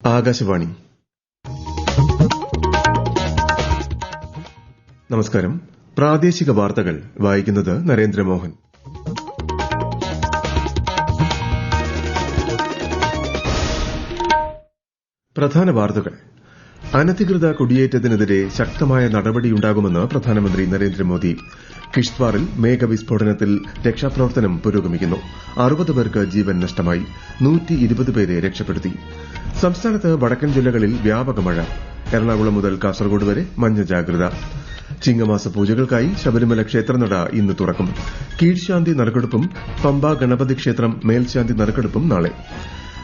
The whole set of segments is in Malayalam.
ആകാശവാണി. നമസ്കാരം. പ്രാദേശിക വാർത്തകൾ വായിക്കുന്നത് നരേന്ദ്രമോഹൻ. പ്രധാന വാർത്തകൾ. അനധികൃത കുടിയേറ്റത്തിനെതിരെ ശക്തമായ നടപടിയുണ്ടാകുമെന്ന് പ്രധാനമന്ത്രി നരേന്ദ്രമോദി. കിഷ്ത്വാറിൽ മേഘവിസ്ഫോടനത്തിൽ രക്ഷാപ്രവർത്തനം പുരോഗമിക്കുന്നു. 60 പേർക്ക് ജീവൻ നഷ്ടമായി. 120 പേരെ രക്ഷപ്പെടുത്തി. സംസ്ഥാനത്ത് വടക്കൻ ജില്ലകളിൽ വ്യാപക മഴ. എറണാകുളം മുതൽ കാസർഗോഡ് വരെ മഞ്ഞ ജാഗ്രത. ചിങ്ങമാസ പൂജകൾക്കായി ശബരിമല ക്ഷേത്രനട ഇന്ന് തുറക്കും. കീഴ്ശാന്തി നറുക്കെടുപ്പും പമ്പ ഗണപതി ക്ഷേത്രം മേൽശാന്തി നറുക്കെടുപ്പും നാളെ.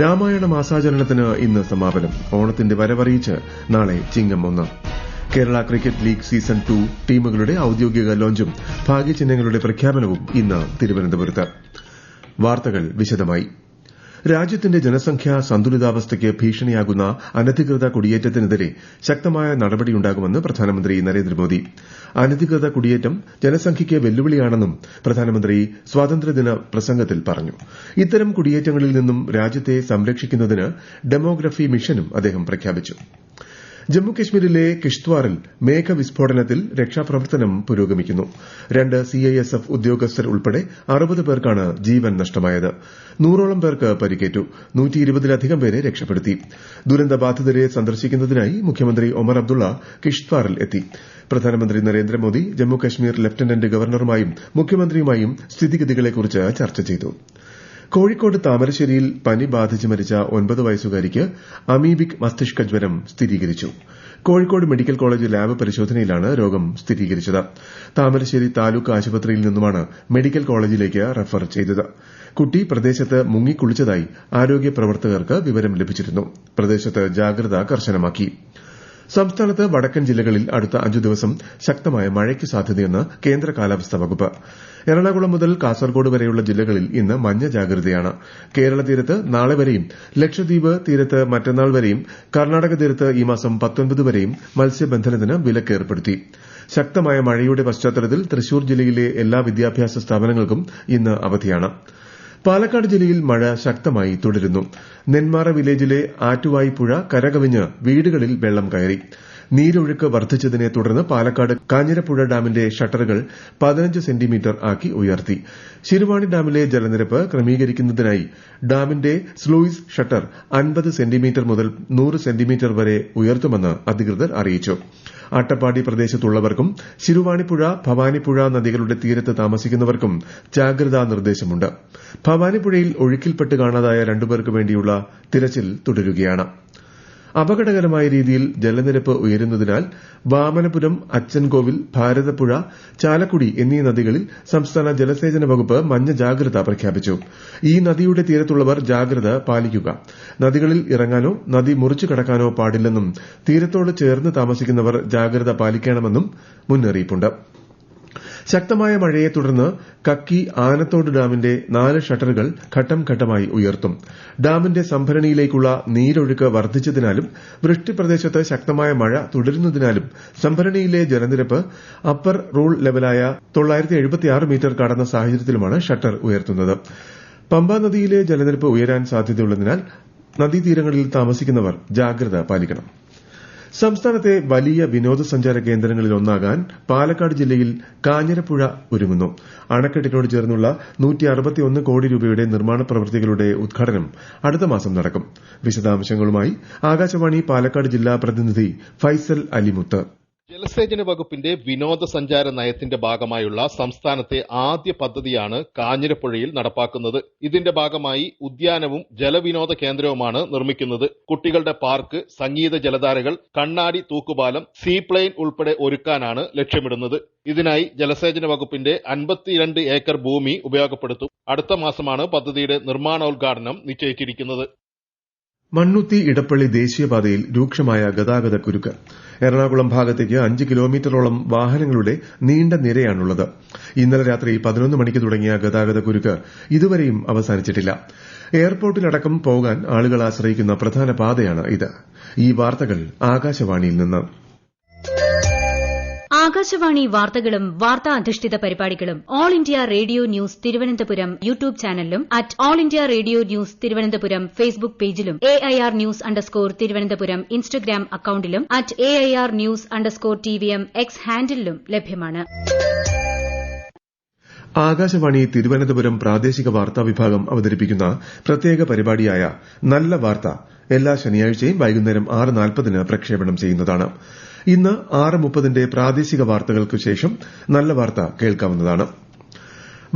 രാമായണ മാസാചരണത്തിന് ഇന്ന് സമാപനം. ഓണത്തിന്റെ വരവറിയിച്ച് നാളെ ചിങ്ങം 1. കേരള ക്രിക്കറ്റ് ലീഗ് സീസൺ 2 ടീമുകളുടെ ഔദ്യോഗിക ലോഞ്ചും ഭാഗ്യചിഹ്നങ്ങളുടെ പ്രഖ്യാപനവും ഇന്ന് തിരുവനന്തപുരത്ത്. വാർത്തകൾ വിശദമായി. രാജ്യത്തിന്റെ ജനസംഖ്യാ സന്തുലിതാവസ്ഥയ്ക്ക് ഭീഷണിയാകുന്ന അനധികൃത കുടിയേറ്റത്തിനെതിരെ ശക്തമായ നടപടിയുണ്ടാകുമെന്ന് പ്രധാനമന്ത്രി നരേന്ദ്രമോദി. അനധികൃത കുടിയേറ്റം ജനസംഖ്യയ്ക്ക് വെല്ലുവിളിയാണെന്നും പ്രധാനമന്ത്രി സ്വാതന്ത്ര്യദിന പ്രസംഗത്തിൽ പറഞ്ഞു. ഇത്തരം കുടിയേറ്റങ്ങളിൽ നിന്നും രാജ്യത്തെ സംരക്ഷിക്കുന്നതിന് ഡെമോഗ്രഫി മിഷനും അദ്ദേഹം പ്രഖ്യാപിച്ചു. ജമ്മുകശ്മീരിലെ കിഷ്ത്വാറിൽ മേഘവിസ്ഫോടനത്തിൽ രക്ഷാപ്രവർത്തനം പുരോഗമിക്കുന്നു. 2 CISF ഉദ്യോഗസ്ഥർ ഉൾപ്പെടെ 60 പേർക്കാണ് ജീവൻ നഷ്ടമായത്. 100ഓളം പേർക്ക് പരിക്കേറ്റു. 120-ലധികം പേരെ രക്ഷപ്പെടുത്തി. ദുരന്തബാധിതരെ സന്ദർശിക്കുന്നതിനായി മുഖ്യമന്ത്രി ഒമർ അബ്ദുള്ള കിഷ്ത്വാറിൽ എത്തി. പ്രധാനമന്ത്രി നരേന്ദ്രമോദി ജമ്മുകശ്മീർ ലഫ്റ്റനന്റ് ഗവർണറുമായും മുഖ്യമന്ത്രിയുമായും സ്ഥിതിഗതികളെക്കുറിച്ച് ചർച്ച ചെയ്തു. കോഴിക്കോട് താമരശ്ശേരിയിൽ പനി ബാധിച്ച് മരിച്ച 9 വയസ്സുകാരിക്ക് അമീബിക് മസ്തിഷ്കജ്വരം സ്ഥിരീകരിച്ചു. കോഴിക്കോട് മെഡിക്കൽ കോളേജ് ലാബ് പരിശോധനയിലാണ് രോഗം സ്ഥിരീകരിച്ചത്. താമരശ്ശേരി താലൂക്ക് ആശുപത്രിയിൽ നിന്നുമാണ് മെഡിക്കൽ കോളേജിലേക്ക് റഫർ ചെയ്തത്. കുട്ടി പ്രദേശത്ത് മുങ്ങിക്കുളിച്ചതായി ആരോഗ്യ പ്രവർത്തകർക്ക് വിവരം ലഭിച്ചിരുന്നു. പ്രദേശത്ത് ജാഗ്രത കർശനമാക്കി. സംസ്ഥാനത്ത് വടക്കൻ ജില്ലകളിൽ അടുത്ത 5 ദിവസം ശക്തമായ മഴയ്ക്ക് സാധ്യതയെന്ന് കേന്ദ്ര കാലാവസ്ഥാ വകുപ്പ്. എറണാകുളം മുതൽ കാസർഗോഡ് വരെയുള്ള ജില്ലകളിൽ ഇന്ന് മഞ്ഞ ജാഗ്രതയാണ്. കേരള തീരത്ത് നാളെ വരെയും, ലക്ഷദ്വീപ് തീരത്ത് മറ്റന്നാൾ വരെയും, കർണാടക തീരത്ത് ഈ മാസം 19 വരെയും മത്സ്യബന്ധനത്തിന് വിലക്ക് ഏർപ്പെടുത്തി. ശക്തമായ മഴയുടെ പശ്ചാത്തലത്തിൽ തൃശൂർ ജില്ലയിലെ എല്ലാ വിദ്യാഭ്യാസ സ്ഥാപനങ്ങൾക്കും ഇന്ന് അവധിയാണ്. പാലക്കാട് ജില്ലയിൽ മഴ ശക്തമായി തുടരുന്നു. നെന്മാറ വില്ലേജിലെ ആറ്റുവായി പുഴ കരകവിഞ്ഞ് വീടുകളിൽ വെള്ളം കയറി. നീരൊഴുക്ക് വർദ്ധിച്ചതിനെ തുടർന്ന് പാലക്കാട് കാഞ്ഞിരപ്പുഴ ഡാമിന്റെ ഷട്ടറുകൾ 15 സെന്റിമീറ്റർ ആക്കി ഉയർത്തി. ശിരുവാണി ഡാമിലെ ജലനിരപ്പ് ക്രമീകരിക്കുന്നതിനായി ഡാമിന്റെ സ്ലൂയിസ് ഷട്ടർ 50 സെന്റിമീറ്റർ മുതൽ 100 സെന്റിമീറ്റർ വരെ ഉയർത്തുമെന്ന് അധികൃതർ അറിയിച്ചു. അട്ടപ്പാടി പ്രദേശത്തുള്ളവർക്കും ശിരുവാണിപ്പുഴ, ഭവാനിപ്പുഴ നദികളുടെ തീരത്ത് താമസിക്കുന്നവർക്കും ജാഗ്രതാ നിർദ്ദേശമുണ്ട്. ഭവാനിപ്പുഴയിൽ ഒഴുക്കിൽപ്പെട്ട് കാണാതായ 2 പേർക്ക് വേണ്ടിയുള്ള തിരച്ചിൽ തുടരുകയാണ്. അപകടകരമായ രീതിയിൽ ജലനിരപ്പ് ഉയരുന്നതിനാൽ വാമനപുരം, അച്ചൻകോവിൽ, ഭാരതപ്പുഴ, ചാലക്കുടി എന്നീ നദികളിൽ സംസ്ഥാന ജലസേചന വകുപ്പ് മഞ്ഞ ജാഗ്രത പ്രഖ്യാപിച്ചു. ഈ നദിയുടെ തീരത്തുള്ളവർ ജാഗ്രത പാലിക്കുക. നദികളിൽ ഇറങ്ങാനോ നദി മുറിച്ചു കടക്കാനോ പാടില്ലെന്നും തീരത്തോട് ചേർന്ന് താമസിക്കുന്നവർ ജാഗ്രത പാലിക്കണമെന്നും മുന്നറിയിപ്പുണ്ട്. ശക്തമായ മഴയെ തുടർന്ന് കക്കി ആനത്തോട് ഡാമിന്റെ 4 ഷട്ടറുകൾ ഘട്ടം ഘട്ടമായി ഉയർത്തും. ഡാമിന്റെ സംഭരണിയിലേക്കുള്ള നീരൊഴുക്ക് വർദ്ധിച്ചതിനാലും വൃഷ്ടിപ്രദേശത്ത് ശക്തമായ മഴ തുടരുന്നതിനാലും സംഭരണിയിലെ ജലനിരപ്പ് അപ്പർ റൂൾ ലെവലായ 976 മീറ്റർ കടന്ന സാഹചര്യത്തിലുമാണ് ഷട്ടർ ഉയർത്തുന്നത്. പമ്പാ നദിയിലെ ജലനിരപ്പ് ഉയരാൻ സാധ്യതയുള്ളതിനാൽ നദീതീരങ്ങളിൽ താമസിക്കുന്നവർ ജാഗ്രത പാലിക്കണം. സംസ്ഥാനത്തെ വലിയ വിനോദസഞ്ചാര കേന്ദ്രങ്ങളിലൊന്നാകാൻ പാലക്കാട് ജില്ലയിൽ കാഞ്ഞിരപ്പുഴ ഒരുങ്ങുന്നു. അണക്കെട്ടിനോട് ചേർന്നുള്ള 161 കോടി രൂപയുടെ നിർമ്മാണ പ്രവൃത്തികളുടെ ഉദ്ഘാടനം അടുത്ത മാസം നടക്കും. വിശദാംശങ്ങളുമായി ആകാശവാണി പാലക്കാട് ജില്ലാ പ്രതിനിധി ഫൈസൽ അലിമുത്ത്. ജലസേചന വകുപ്പിന്റെ വിനോദസഞ്ചാര നയത്തിന്റെ ഭാഗമായുള്ള സംസ്ഥാനത്തെ ആദ്യ പദ്ധതിയാണ് കാഞ്ഞിരപ്പുഴയിൽ നടപ്പാക്കുന്നത്. ഇതിന്റെ ഭാഗമായി ഉദ്യാനവും ജലവിനോദ കേന്ദ്രവുമാണ് നിർമ്മിക്കുന്നത്. കുട്ടികളുടെ പാർക്ക്, സംഗീത ജലധാരകൾ, കണ്ണാടി തൂക്കുപാലം, സീപ്ലെയിൻ ഉൾപ്പെടെ ഒരുക്കാനാണ് ലക്ഷ്യമിടുന്നത്. ഇതിനായി ജലസേചന വകുപ്പിന്റെ 52 ഏക്കർ ഭൂമി ഉപയോഗപ്പെടുത്തും. അടുത്ത മാസമാണ് പദ്ധതിയുടെ നിർമ്മാണോദ്ഘാടനം നിശ്ചയിച്ചിരിക്കുന്നത്. മണ്ണുത്തി ഇടപ്പള്ളി ദേശീയപാതയിൽ രൂക്ഷമായ ഗതാഗത കുരുക്ക്. എറണാകുളം ഭാഗത്തേക്ക് 5 കിലോമീറ്ററോളം വാഹനങ്ങളുടെ നീണ്ട നിരയാണുള്ളത്. ഇന്നലെ രാത്രി 11 മണിക്ക് തുടങ്ങിയ ഗതാഗത കുരുക്ക് ഇതുവരെയും അവസാനിച്ചിട്ടില്ല. എയർപോർട്ടിലടക്കം പോകാൻ ആളുകൾ ആശ്രയിക്കുന്ന പ്രധാന പാതയാണ് ഇത്. ഈ വാർത്തകൾ ആകാശവാണിയിൽ നിന്ന്. ആകാശവാണി വാർത്തകളും വാർത്താ അധിഷ്ഠിത പരിപാടികളും all India radio news Thiruvananthapuram YouTube ചാനലിലും @all India radio news Thiruvananthapuram Facebook പേജിലും AIR ന്യൂസ് _ ഇൻസ്റ്റഗ്രാം അക്കൌണ്ടിലും @AIR ന്യൂസ് _ X ഹാൻഡിലും ലഭ്യമാണ്. ആകാശവാണി തിരുവനന്തപുരം പ്രാദേശിക വാർത്താ വിഭാഗം അവതരിപ്പിക്കുന്ന പ്രത്യേക പരിപാടിയായ നല്ല വാർത്ത എല്ലാ ശനിയാഴ്ചയും വൈകുന്നേരം 6:40 പ്രക്ഷേപണം ചെയ്യുന്നതാണ്. ഇന്ന് 6:30 പ്രാദേശിക വാർത്തകൾക്ക് ശേഷം നല്ല വാർത്ത കേൾക്കാവുന്നതാണ്.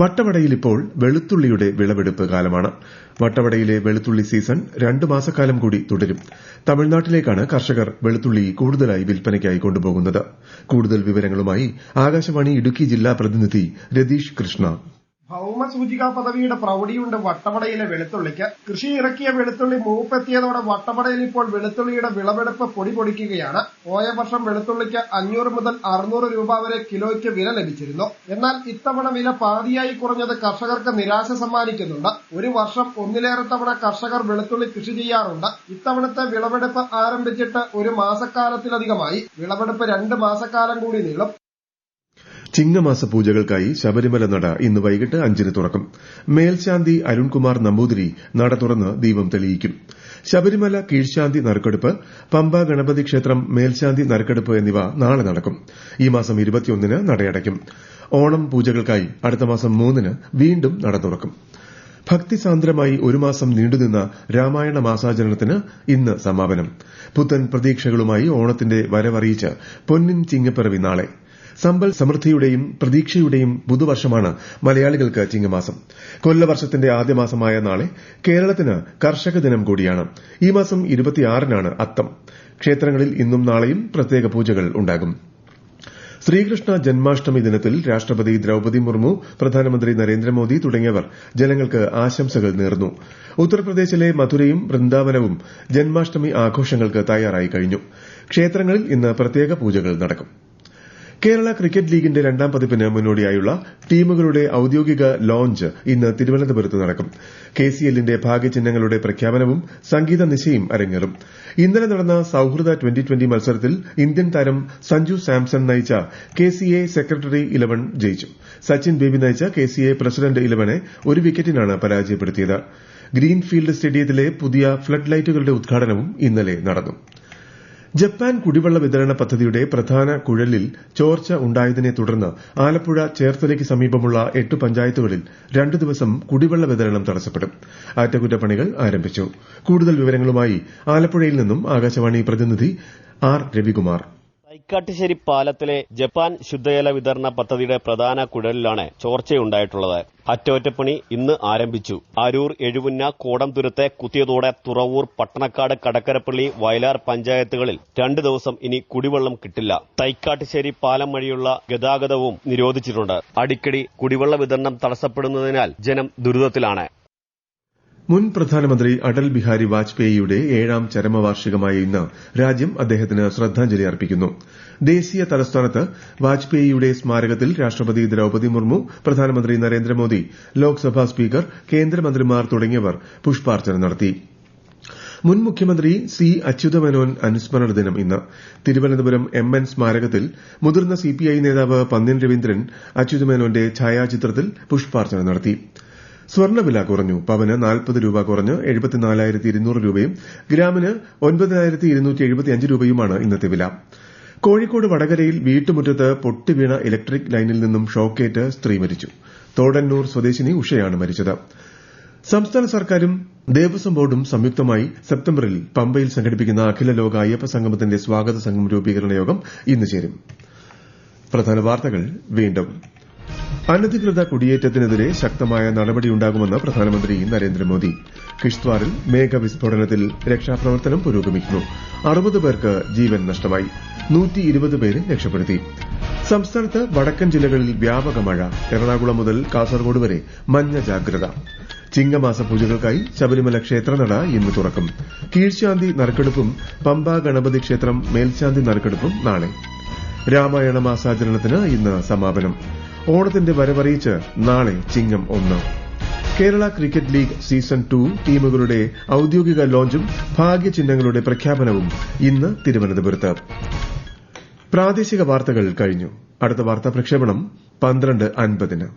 വട്ടവടയിൽ ഇപ്പോൾ വെളുത്തുള്ളിയുടെ വിളവെടുപ്പ് കാലമാണ്. വട്ടവടയിലെ വെളുത്തുള്ളി സീസൺ 2 മാസക്കാലം കൂടി തുടരും. തമിഴ്നാട്ടിലേക്കാണ് കർഷകർ വെളുത്തുള്ളി കൂടുതലായി വിൽപ്പനയ്ക്കായി കൊണ്ടുപോകുന്നത്. കൂടുതൽ വിവരങ്ങളുമായി ആകാശവാണി ഇടുക്കി ജില്ലാ പ്രതിനിധി രതീഷ് കൃഷ്ണ. ഭൌമസൂചികാ പദവിയുടെ പ്രൌഢിയുണ്ട് വട്ടവടയിലെ വെളുത്തുള്ളിക്ക്. കൃഷി ഇറക്കിയ വെളുത്തുള്ളി മൂപ്പെത്തിയതോടെ വട്ടവടയിൽ ഇപ്പോൾ വെളുത്തുള്ളിയുടെ വിളവെടുപ്പ് പൊടിപൊടിക്കുകയാണ്. പോയ വർഷം വെളുത്തുള്ളിക്ക് 500 മുതൽ 600 രൂപ വരെ കിലോയ്ക്ക് വില ലഭിച്ചിരുന്നു. എന്നാൽ ഇത്തവണ വില പാതിയായി കുറഞ്ഞത് കർഷകർക്ക് നിരാശ സമ്മാനിക്കുന്നുണ്ട്. ഒരു വർഷം ഒന്നിലേറെ തവണ കർഷകർ വെളുത്തുള്ളി കൃഷി ചെയ്യാറുണ്ട്. ഇത്തവണത്തെ വിളവെടുപ്പ് ആരംഭിച്ചിട്ട് ഒരു മാസക്കാലത്തിലധികമായി. വിളവെടുപ്പ് 2 മാസക്കാലം കൂടി നീളും. ചിങ്ങമാസ പൂജകൾക്കായി ശബരിമല നട ഇന്ന് വൈകിട്ട് 5 തുറക്കും. മേൽശാന്തി അരുൺകുമാർ നമ്പൂതിരി നട തുറന്ന് ദീപം തെളിയിക്കും. ശബരിമല കീഴ്ശാന്തി നറുക്കെടുപ്പ്, പമ്പ ഗണപതി ക്ഷേത്രം മേൽശാന്തി നറുക്കെടുപ്പ് എന്നിവ നാളെ നടക്കും. ഈ മാസം 21 നടയടയ്ക്കും. ഓണം പൂജകൾക്കായി അടുത്ത മാസം 3 വീണ്ടും നട തുറക്കും. ഭക്തിസാന്ദ്രമായി ഒരു മാസം നീണ്ടുനിന്ന രാമായണ മാസാചരണത്തിന് ഇന്ന് സമാപനം. പുത്തൻ പ്രതീക്ഷകളുമായി ഓണത്തിന്റെ വരവറിയിച്ച് പൊന്നിൻ ചിങ്ങപ്പിറവി നാളെ. സമ്പൽ സമൃദ്ധിയുടെയും പ്രതീക്ഷയുടെയും പുതുവർഷമാണ് മലയാളികൾക്ക് ചിങ്ങമാസം. കൊല്ലവർഷത്തിന്റെ ആദ്യ മാസമായ നാളെ കേരളത്തിന് കർഷക ദിനം കൂടിയാണ്. ഈ മാസം 26 അത്തം. ക്ഷേത്രങ്ങളിൽ ഇന്നും നാളെയും പ്രത്യേക പൂജകൾ ഉണ്ടാകും. ശ്രീകൃഷ്ണ ജന്മാഷ്ടമി ദിനത്തിൽ രാഷ്ട്രപതി ദ്രൌപദി മുർമു, പ്രധാനമന്ത്രി നരേന്ദ്രമോദി തുടങ്ങിയവർ ജനങ്ങൾക്ക് ആശംസകൾ നേർന്നു. ഉത്തർപ്രദേശിലെ മഥുരയും വൃന്ദാവനവും ജന്മാഷ്ടമി ആഘോഷങ്ങൾക്ക് തയ്യാറായി കഴിഞ്ഞു. ക്ഷേത്രങ്ങളിൽ ഇന്ന് പ്രത്യേക പൂജകൾ നടക്കും. കേരള ക്രിക്കറ്റ് ലീഗിന്റെ 2ാം പതിപ്പിന് മുന്നോടിയായുള്ള ടീമുകളുടെ ഔദ്യോഗിക ലോഞ്ച് ഇന്ന് തിരുവനന്തപുരത്ത് നടക്കും. KCLന്റെ ഭാഗ്യചിഹ്നങ്ങളുടെ പ്രഖ്യാപനവും സംഗീത നിശയും അരങ്ങേറും. ഇന്നലെ നടന്ന സൌഹൃദ 2020 മത്സരത്തിൽ ഇന്ത്യൻ താരം സഞ്ജു സാംസൺ നയിച്ച KCA സെക്രട്ടറി 11 ജയിച്ചു. സച്ചിൻ ബേബി നയിച്ച KCA പ്രസിഡന്റ് 11 ഒരു വിക്കറ്റിനാണ് പരാജയപ്പെടുത്തിയത്. ഗ്രീൻഫീൽഡ് സ്റ്റേഡിയത്തിലെ പുതിയ ഫ്ലഡ് ലൈറ്റുകളുടെ ഉദ്ഘാടനവും ഇന്നലെ നടന്നു. ജപ്പാൻ കുടിവെള്ള വിതരണ പദ്ധതിയുടെ പ്രധാന കുഴലിൽ ചോർച്ച ഉണ്ടായതിനെ തുടർന്ന് ആലപ്പുഴ ചേർത്തലയ്ക്ക് സമീപമുള്ള 8 പഞ്ചായത്തുകളിൽ 2 ദിവസം കുടിവെള്ള വിതരണം തടസ്സപ്പെടും. അറ്റകുറ്റപ്പണികൾ ആരംഭിച്ചു. കൂടുതൽ വിവരങ്ങളുമായി ആലപ്പുഴയിൽ നിന്നും ആകാശവാണി പ്രതിനിധി R. രവികുമാർ. തൈക്കാട്ടുശ്ശേരി പാലത്തിലെ ജപ്പാൻ ശുദ്ധജല വിതരണ പദ്ധതിയുടെ പ്രധാന കുഴലിലാണ് ചോർച്ചയുണ്ടായിട്ടുള്ളത്. അറ്റകുറ്റപ്പണി ഇന്ന് ആരംഭിച്ചു. അരൂർ, എഴുപുന്ന, കോടംതുരുത്തെ, കുത്തിയതോട്, തുറവൂർ, പട്ടണക്കാട്, കടക്കരപ്പള്ളി, വയലാർ പഞ്ചായത്തുകളിൽ 2 ദിവസം ഇനി കുടിവെള്ളം കിട്ടില്ല. തൈക്കാട്ടുശ്ശേരി പാലം വഴിയുള്ള ഗതാഗതവും നിരോധിച്ചിട്ടുണ്ട്. അടിക്കടി കുടിവെള്ള വിതരണം തടസ്സപ്പെടുന്നതിനാൽ ജനം ദുരിതത്തിലാണ്. മുൻ പ്രധാനമന്ത്രി അടൽ ബിഹാരി വാജ്പേയിയുടെ 7ാം ചരമവാർഷികമായ ഇന്ന് രാജ്യം അദ്ദേഹത്തിന് ശ്രദ്ധാഞ്ജലി അർപ്പിക്കുന്നു. ദേശീയ തലസ്ഥാനത്ത് വാജ്പേയിയുടെ സ്മാരകത്തിൽ രാഷ്ട്രപതി ദ്രൌപദി മുർമു, പ്രധാനമന്ത്രി നരേന്ദ്രമോദി, ലോക്സഭാ സ്പീക്കർ, കേന്ദ്രമന്ത്രിമാർ തുടങ്ങിയവർ പുഷ്പാർച്ചന നടത്തി. മുൻ മുഖ്യമന്ത്രി സി അച്യുതമേനോൻ അനുസ്മരണ ദിനം ഇന്ന്. തിരുവനന്തപുരം MN സ്മാരകത്തിൽ മുതിർന്ന CPI നേതാവ് പന്ന്യൻ രവീന്ദ്രൻ അച്യുതമേനോന്റെ ഛായാചിത്രത്തിൽ പുഷ്പാർച്ചന നടത്തി. സ്വർണ്ണവില കുറഞ്ഞു. പവന് 40 രൂപ കുറഞ്ഞ് 74,200 രൂപയും ഗ്രാമിന് 9,275 രൂപയുമാണ് ഇന്നത്തെ വില. കോഴിക്കോട് വടകരയിൽ വീട്ടുമുറ്റത്ത് പൊട്ടിവീണ ഇലക്ട്രിക് ലൈനിൽ നിന്നും ഷോക്കേറ്റ് സ്ത്രീ മരിച്ചു. തോടന്നൂർ സ്വദേശിനി ഉഷയാണ് മരിച്ചത്. സംസ്ഥാന സർക്കാരും ദേവസ്വം ബോർഡും സംയുക്തമായി സെപ്റ്റംബറിൽ പമ്പയിൽ സംഘടിപ്പിക്കുന്ന അഖില ലോക അയ്യപ്പ സംഗമത്തിന്റെ സ്വാഗത സംഘം രൂപീകരണ യോഗം ഇന്ന് ചേരും. പ്രധാന വാർത്തകൾ വീണ്ടും. അനധികൃത കുടിയേറ്റത്തിനെതിരെ ശക്തമായ നടപടിയുണ്ടാകുമെന്ന് പ്രധാനമന്ത്രി നരേന്ദ്രമോദി. കിഷ്ത്വാറിൽ മേഘവിസ്ഫോടനത്തിൽ രക്ഷാപ്രവർത്തനം പുരോഗമിക്കുന്നു. 60 പേർക്ക് ജീവൻ നഷ്ടമായി. 120 പേരെ രക്ഷപ്പെടുത്തി. സംസ്ഥാനത്ത് വടക്കൻ ജില്ലകളിൽ വ്യാപക മഴ. എറണാകുളം മുതൽ കാസർഗോഡ് വരെ മഞ്ഞ ജാഗ്രത. ചിങ്ങമാസ പൂജകൾക്കായി ശബരിമല ക്ഷേത്രനട ഇന്ന് തുറക്കും. കീഴ്ശാന്തി നറുക്കെടുപ്പും പമ്പ ഗണപതി ക്ഷേത്രം മേൽശാന്തി നറുക്കെടുപ്പും നാളെ. രാമായണ മാസാചരണത്തിന് ഇന്ന് സമാപനം. ഓണത്തിന്റെ വരവറിയിച്ച് നാളെ ചിങ്ങം 1. കേരള ക്രിക്കറ്റ് ലീഗ് സീസൺ 2 ടീമുകളുടെ ഔദ്യോഗിക ലോഞ്ചും ഭാഗ്യചിഹ്നങ്ങളുടെ പ്രഖ്യാപനവും ഇന്ന് തിരുവനന്തപുരത്ത്. പ്രാദേശിക വാർത്തകൾ കഴിഞ്ഞു. അടുത്ത വാർത്താ പ്രക്ഷേപണം 12:50-ന്.